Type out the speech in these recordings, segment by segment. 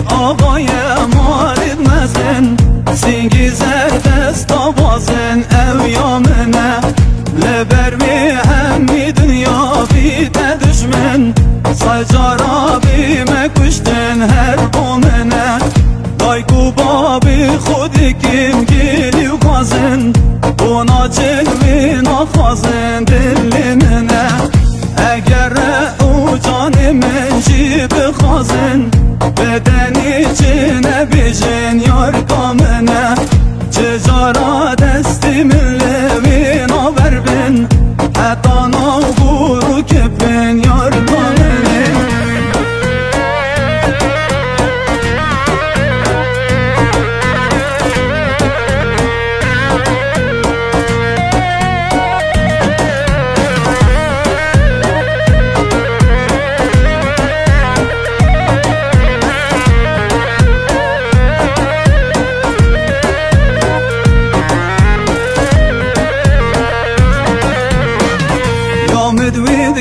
آقای مارد مزن سینگی زردست آوازن اویامنه لبرمی همی دنیا بیت دشمن سجارا بی مکشتن هر بومنه دایکو بابی خودی کم گیلی و گازن اونا چلوی نخوازن دلی منه اگر او جان من جی بخوازن بدنی چه نبیجن یار کامنه چجارا دستی من لوی نابر بین حتی نابورو کپن یار کامنه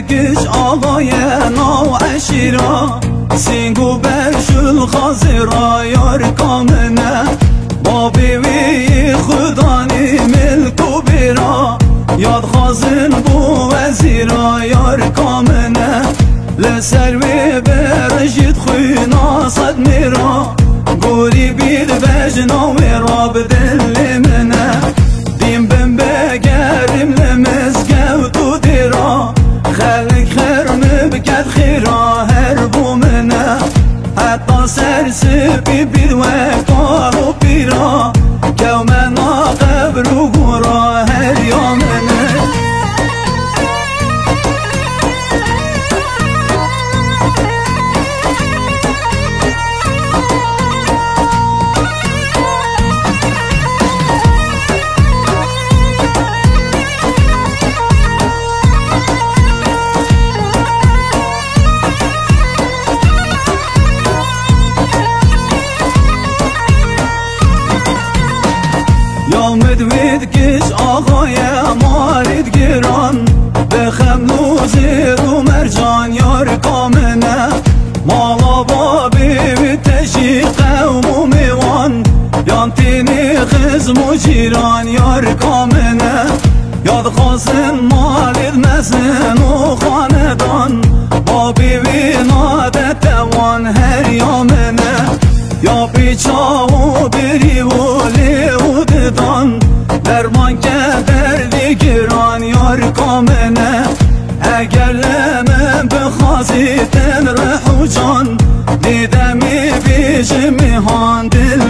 کش آقای ناو عشیرا سینگو برشل خازرا یار کامنه بابی وی خدانی ملکو بیرا یاد خازن بو وزیرا یار کامنه لسر وی برشید خوی ناسد میرا گوری بید بجنا ویرا بدل منه دیم بم بگریم لمزگو تو دیرا خلق خرم بکد خیرا هر بومنه حتی سرسپی بید وقار و پیرا کومنا قبر و گورا هر یامنه مدوید کش آقای مارد گران به خملو زیر و مرجان یار کامنه مالا بابی و تشی قوم و میوان یانتینی خزم و جیران یار کامنه یاد خواستن مالد مزن و خاندان بابی وی نادت توان هر یامنه یا پیچا و بری و لیو ددان درمان که دردی گران یار کامنه اگر لمن بخوازی تن رح و جان دیدمی بیش میهان دل